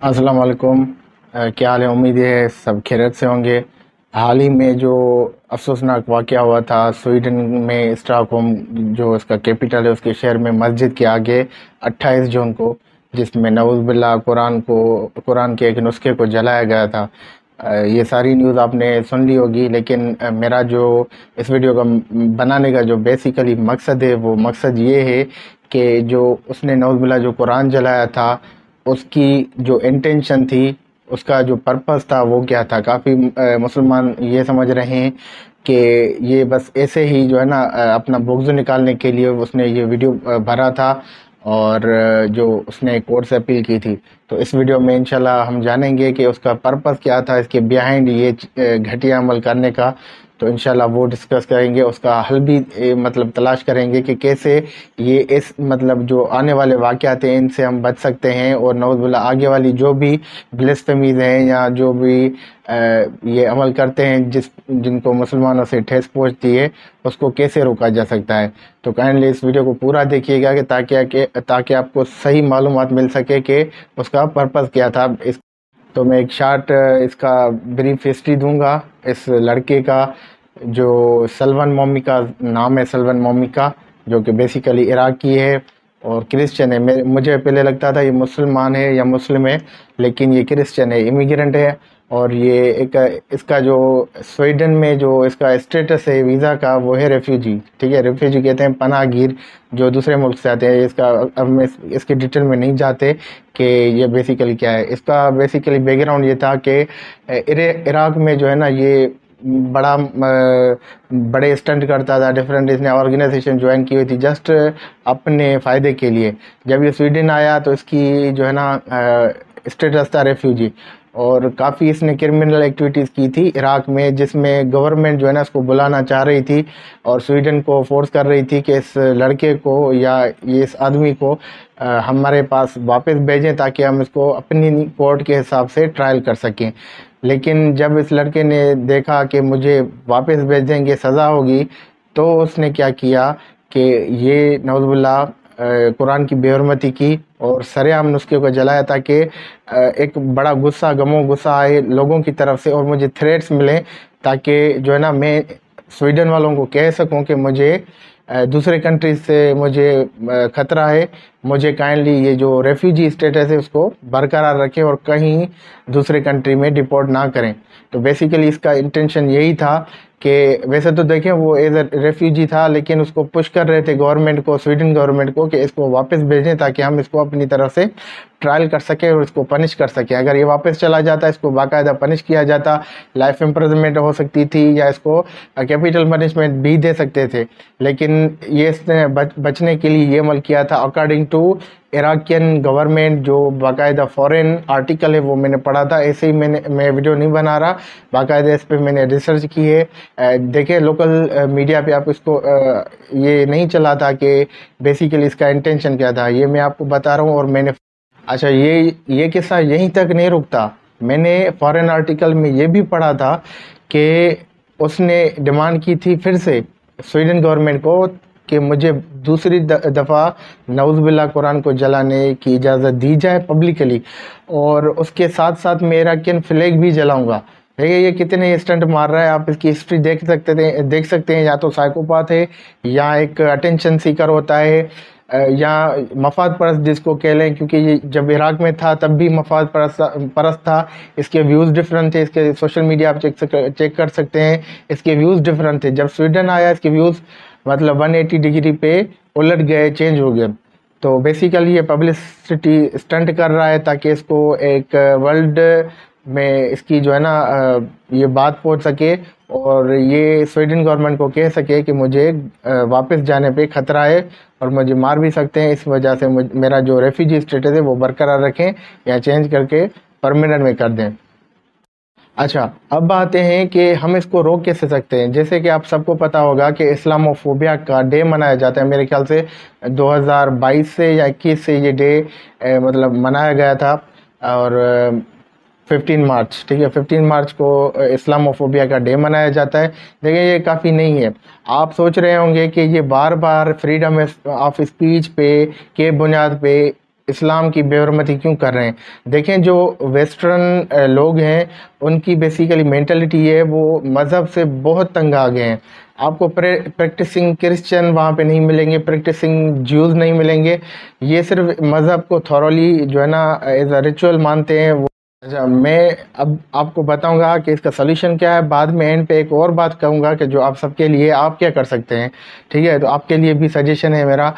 अस्सलाम वालेकुम। क्या हाल है? उम्मीद है सब खैरियत से होंगे। हाल ही में जो अफसोसनाक वाक़या हुआ था स्वीडन में, स्टॉकहोम जो इसका कैपिटल है, उसके शहर में मस्जिद के आगे 28 जून को, जिसमें नऊज़ बिल्लाह कुरान के एक नुस्खे को जलाया गया था। ये सारी न्यूज़ आपने सुन ली होगी, लेकिन मेरा जो इस वीडियो का बनाने का जो बेसिकली मकसद है, वो मकसद ये है कि जो उसने नऊज़ बिल्लाह जो कुरान जलाया था, उसकी जो इंटेंशन थी, उसका जो पर्पस था वो क्या था। काफ़ी मुसलमान ये समझ रहे हैं कि ये बस ऐसे ही जो है ना अपना बुग़्ज़ निकालने के लिए उसने ये वीडियो भरा था, और जो उसने कोर्ट से अपील की थी। तो इस वीडियो में इंशाल्लाह हम जानेंगे कि उसका पर्पस क्या था, इसके बिहाइंड ये घटिया अमल करने का। तो इंशाल्लाह वो डिस्कस करेंगे, उसका हल भी मतलब तलाश करेंगे कि कैसे ये इस मतलब जो आने वाले वाक़यात हैं इनसे हम बच सकते हैं, और नऊज़ बिल्लाह आगे वाली जो भी ब्लास्फेमीज़ हैं या जो भी ये अमल करते हैं जिनको मुसलमानों से ठेस पहुंचती है, उसको कैसे रोका जा सकता है। तो काइंडली इस वीडियो को पूरा देखिएगा कि ताकि आपको सही मालूमात मिल सके कि उसका पर्पस क्या था। तो मैं एक शार्ट इसका ब्रीफ हिस्ट्री दूंगा इस लड़के का, जो सलमान मोमी का नाम है, सलमान मोमी का, जो कि बेसिकली इराकी है और क्रिश्चियन है। मुझे पहले लगता था ये मुसलमान है या मुस्लिम है, लेकिन ये क्रिश्चियन है, इमिग्रेंट है। और ये एक इसका जो स्वीडन में जो इसका स्टेटस है वीज़ा का, वो है रेफ्यूजी। ठीक है, रेफ्यूजी कहते हैं पनाहगीर, जो दूसरे मुल्क से आते हैं। इसका अब मैं इसके डिटेल में नहीं जाते कि ये बेसिकली क्या है। इसका बेसिकली बैकग्राउंड ये था कि इराक में जो है ना, ये बड़े स्टंट करता था, डिफरेंट इसने ऑर्गेनाइजेशन ज्वाइन की हुई थी जस्ट अपने फ़ायदे के लिए। जब ये स्वीडन आया तो इसकी जो है ना स्टेटस था रेफ्यूजी, और काफ़ी इसने क्रिमिनल एक्टिविटीज़ की थी इराक में, जिसमें गवर्नमेंट जो है ना इसको बुलाना चाह रही थी और स्वीडन को फोर्स कर रही थी कि इस लड़के को या ये इस आदमी को हमारे पास वापस भेजें, ताकि हम इसको अपनी कोर्ट के हिसाब से ट्रायल कर सकें। लेकिन जब इस लड़के ने देखा कि मुझे वापस भेज देंगे, सज़ा होगी, तो उसने क्या किया कि ये नऊज़ बिल्लाह कुरान की बेहरमती की और सरेआम नुस्खे को जलाया, ताकि एक बड़ा गुस्सा आए लोगों की तरफ से और मुझे थ्रेट्स मिले, ताकि जो है ना मैं स्वीडन वालों को कह सकूं कि मुझे दूसरे कंट्री से मुझे ख़तरा है, मुझे काइंडली ये जो रेफ्यूजी स्टेटस है उसको बरकरार रखें और कहीं दूसरे कंट्री में डिपोर्ट ना करें। तो बेसिकली इसका इंटेंशन यही था कि वैसे तो देखें वो एज ए रेफ्यूजी था, लेकिन उसको पुश कर रहे थे गवर्नमेंट को, स्वीडन गवर्नमेंट को, कि इसको वापस भेजें ताकि हम इसको अपनी तरफ से ट्रायल कर सके और इसको पनिश कर सके। अगर ये वापस चला जाता, इसको बाकायदा पनिश किया जाता, लाइफ इम्प्रिजनमेंट हो सकती थी या इसको कैपिटल पनिशमेंट भी दे सकते थे। लेकिन ये इसने बचने के लिए ये अमल किया था अकॉर्डिंग टू इराकियन गवर्नमेंट। जो बाकायदा फॉरेन आर्टिकल है वो मैंने पढ़ा था, ऐसे ही मैं वीडियो नहीं बना रहा, बाकायदा इस पर मैंने रिसर्च की है। देखिए लोकल मीडिया पे आप इसको ये नहीं चला था कि बेसिकली इसका इंटेंशन क्या था, ये मैं आपको बता रहा हूँ। और मैंने अच्छा ये किस्सा यहीं तक नहीं रुकता, मैंने फॉरेन आर्टिकल में ये भी पढ़ा था कि उसने डिमांड की थी फिर से स्वीडन गवर्नमेंट को कि मुझे दूसरी दफ़ा नऊज़ बिल्लाह कुरान को जलाने की इजाज़त दी जाए पब्लिकली, और उसके साथ साथ मैं इराकियन फ्लैग भी जलाऊंगा। देखिए ये कितने स्टंट मार रहा है, आप इसकी हिस्ट्री देख सकते हैं। या तो साइकोपाथ है, या एक अटेंशन सीकर होता है, या मफाद परस्त जिसको कह लें, क्योंकि ये जब इराक में था तब भी मफाद परस्त था। इसके व्यूज़ डिफरेंट थे, इसके सोशल मीडिया आप चेक कर सकते हैं, इसके व्यूज़ डिफरेंट थे। जब स्वीडन आया इसके व्यूज़ मतलब 180 डिग्री पे उलट गए, चेंज हो गए। तो बेसिकली ये पब्लिसिटी स्टंट कर रहा है ताकि इसको एक वर्ल्ड में इसकी जो है ना ये बात पहुंच सके, और ये स्वीडन गवर्नमेंट को कह सके कि मुझे वापस जाने पे ख़तरा है और मुझे मार भी सकते हैं। इस वजह से मेरा जो रेफ्यूजी स्टेटस है वो बरकरार रखें या चेंज करके परमानेंट में कर दें। अच्छा, अब आते हैं कि हम इसको रोक कैसे सकते हैं। जैसे कि आप सबको पता होगा कि इस्लामोफोबिया का डे मनाया जाता है, मेरे ख्याल से 2022 से या 21 से ये डे मतलब मनाया गया था, और 15 मार्च, ठीक है, 15 मार्च को इस्लामोफोबिया का डे मनाया जाता है। देखिए ये काफ़ी नहीं है। आप सोच रहे होंगे कि ये बार बार फ्रीडम ऑफ स्पीच पे के बुनियाद पे اسلام کی بے حرمتی کیوں کر رہے ہیں؟ دیکھیں جو ویسٹرن لوگ ہیں ان کی بیسیکلی مینٹلٹی ہے، وہ مذہب سے بہت تنگ آ گئے ہیں. آپ کو پریکٹسنگ کرسچن وہاں پہ نہیں ملیں گے، پریکٹسنگ جیوز نہیں ملیں گے. یہ صرف مذہب کو تھورولی جو ہے نا ایز اے ریچول مانتے ہیں. اچھا، میں اب آپ کو بتاؤں گا کہ اس کا سلیوشن کیا ہے. بعد میں اینڈ پہ ایک اور بات کہوں گا کہ جو آپ سب کے لیے آپ کیا کر سکتے ہیں. ٹھیک ہے، تو آپ کے لیے بھی سجیشن ہے میرا،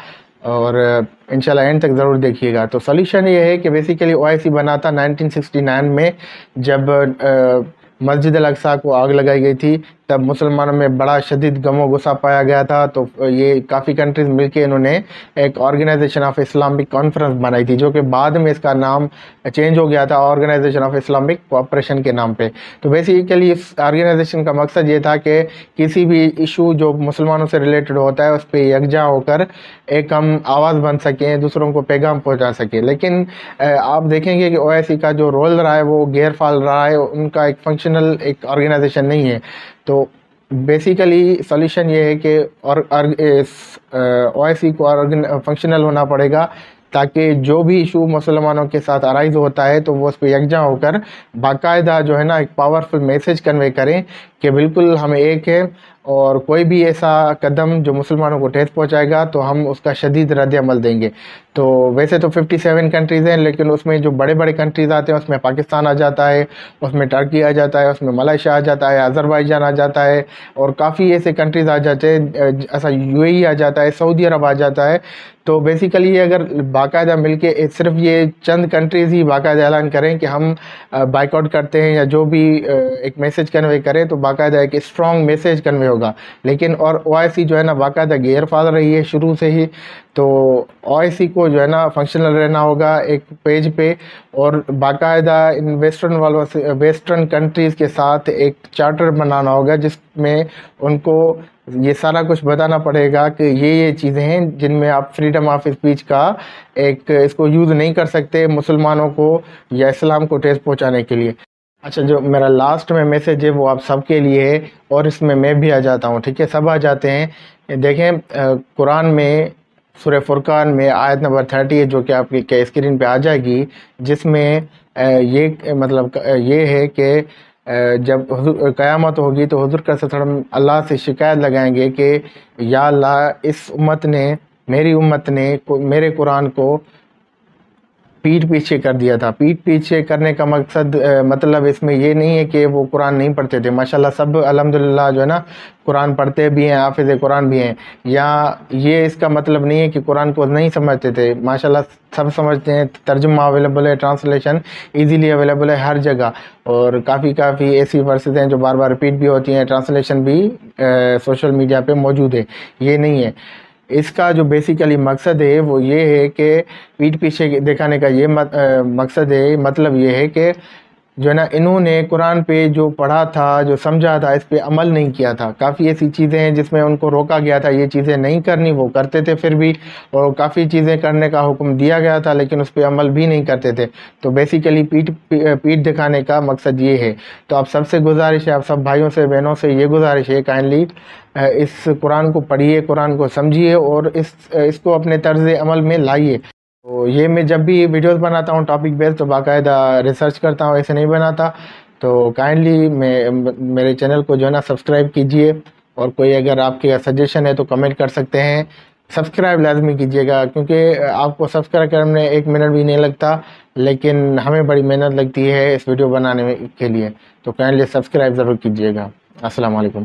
اور انشاءاللہ اینڈ تک ضرور دیکھیے گا. تو سلیوشن یہ ہے کہ بیسیکلی OIC بنا تھا 1969 میں، جب مسجد الاقصیٰ کو آگ لگائی گئی تھی. تب مسلمانوں میں بڑا شدید غم و غصہ پایا گیا تھا. تو یہ کافی کنٹریز مل کے انہوں نے ایک آرگنائزیشن آف اسلامک کانفرنس بنائی تھی، جو کہ بعد میں اس کا نام چینج ہو گیا تھا آرگنائزیشن آف اسلامک کوآپریشن کے نام پہ. تو بیسیکلی اس آرگنائزیشن کا مقصد یہ تھا کہ کسی بھی ایشو جو مسلمانوں سے ریلیٹڈ ہوتا ہے اس پہ یکجا ہو کر ایک ہم آواز بن سکیں، دوسروں کو پیغام پہنچا سکیں. لیکن آپ دیکھیں گے کہ OIC کا جو رول رہا ہے وہ غیر فعال رہا ہے، ان کا ایک فنکشنل ایک آرگنائزیشن نہیں ہے. تو بیسیکلی سلیوشن یہ ہے کہ OIC کو فنکشنل ہونا پڑے گا، تاکہ جو بھی ایشو مسلمانوں کے ساتھ ارائز ہوتا ہے تو وہ اس پہ یکجا ہو کر باقاعدہ جو ہے نا ایک پاورفل میسج کنوے کریں کہ بالکل ہم ایک ہے، اور کوئی بھی ایسا قدم جو مسلمانوں کو ٹھیس پہنچائے گا تو ہم اس کا شدید رد عمل دیں گے. تو ویسے تو 57 کنٹریز ہیں، لیکن اس میں جو بڑے بڑے کنٹریز آتے ہیں اس میں پاکستان آ جاتا ہے، اس میں ٹرکی آ جاتا ہے، اس میں ملائیشیا آ جاتا ہے، آذربائیجان آ جاتا ہے، اور کافی ایسے کنٹریز آ جاتے ہیں، ایسا UAE آ جاتا ہے، سعودی عرب آ جاتا ہے. تو بیسیکلی اگر باقاعدہ مل کے صرف یہ چند کنٹریز ہی باقاعدہ اعلان کریں کہ ہم بائیک آؤٹ کرتے ہیں یا جو بھی ایک میسج کنوے کریں، تو باقاعدہ ایک اسٹرانگ میسج کنوے ہوگا. لیکن اور OIC جو ہے نا باقاعدہ غیر فعال رہی ہے شروع سے ہی. تو OIC کو جو ہے نا فنکشنل رہنا ہوگا ایک پیج پہ، اور باقاعدہ ان ویسٹرن کنٹریز کے ساتھ ایک چارٹر بنانا ہوگا جس میں ان کو یہ سارا کچھ بتانا پڑے گا کہ یہ چیزیں ہیں جن میں آپ فریڈم آف اسپیچ کا ایک اس کو یوز نہیں کر سکتے مسلمانوں کو یا اسلام کو ٹھیس پہنچانے کے لیے. اچھا، جو میرا لاسٹ میں میسج ہے وہ آپ سب کے لیے ہے، اور اس میں بھی آ جاتا ہوں. ٹھیک ہے، سب آ جاتے ہیں. دیکھیں قرآن میں سورہ فرقان میں آیت نمبر 30 ہے، جو کہ آپ کی اسکرین پہ آ جائے گی، جس میں یہ مطلب یہ ہے کہ جب قیامت ہوگی تو حضور کا صلی اللہ علیہ وسلم اللہ سے شکایت لگائیں گے کہ یا اللہ، اس امت نے، میری امت نے میرے قرآن کو پیٹھ پیچھے کر دیا تھا. پیٹھ پیچھے کرنے کا مقصد مطلب اس میں یہ نہیں ہے کہ وہ قرآن نہیں پڑھتے تھے. ماشاءاللہ سب الحمدللہ جو ہے نا قرآن پڑھتے بھی ہیں، حافظ قرآن بھی ہیں. یا یہ اس کا مطلب نہیں ہے کہ قرآن کو نہیں سمجھتے تھے. ماشاءاللہ سب سمجھتے ہیں، ترجمہ اویلیبل ہے، ٹرانسلیشن ایزیلی اویلیبل ہے ہر جگہ، اور کافی ایسی ورسز ہیں جو بار بار ریپیٹ بھی ہوتی ہیں. ٹرانسلیشن بھی سوشل میڈیا پہ موجود ہے، یہ نہیں ہے. اس کا جو بیسیکلی مقصد ہے وہ یہ ہے کہ پیٹھ پیچھے دکھانے کا یہ مقصد ہے، مطلب یہ ہے کہ جو ہے نا انہوں نے قرآن پہ جو پڑھا تھا، جو سمجھا تھا، اس پہ عمل نہیں کیا تھا. کافی ایسی چیزیں ہیں جس میں ان کو روکا گیا تھا، یہ چیزیں نہیں کرنی، وہ کرتے تھے پھر بھی، اور کافی چیزیں کرنے کا حکم دیا گیا تھا لیکن اس پہ عمل بھی نہیں کرتے تھے. تو بیسیکلی پیٹھ دکھانے کا مقصد یہ ہے. تو آپ سب سے گزارش ہے، آپ سب بھائیوں سے بہنوں سے یہ گزارش ہے، کائنڈلی اس قرآن کو پڑھیے، قرآن کو سمجھیے، اور اس کو اپنے طرز عمل میں لائیے. تو یہ میں جب بھی ویڈیوز بناتا ہوں ٹاپک بیس تو باقاعدہ ریسرچ کرتا ہوں، ایسے نہیں بناتا. تو کائنڈلی میرے چینل کو جو ہے نا سبسکرائب کیجئے، اور کوئی اگر آپ کے سجیشن ہے تو کمنٹ کر سکتے ہیں. سبسکرائب لازمی کیجئے گا، کیونکہ آپ کو سبسکرائب کرنے میں 1 منٹ بھی نہیں لگتا، لیکن ہمیں بڑی محنت لگتی ہے اس ویڈیو بنانے کے لیے. تو کائنڈلی سبسکرائب ضرور کیجئے گا. السلام علیکم.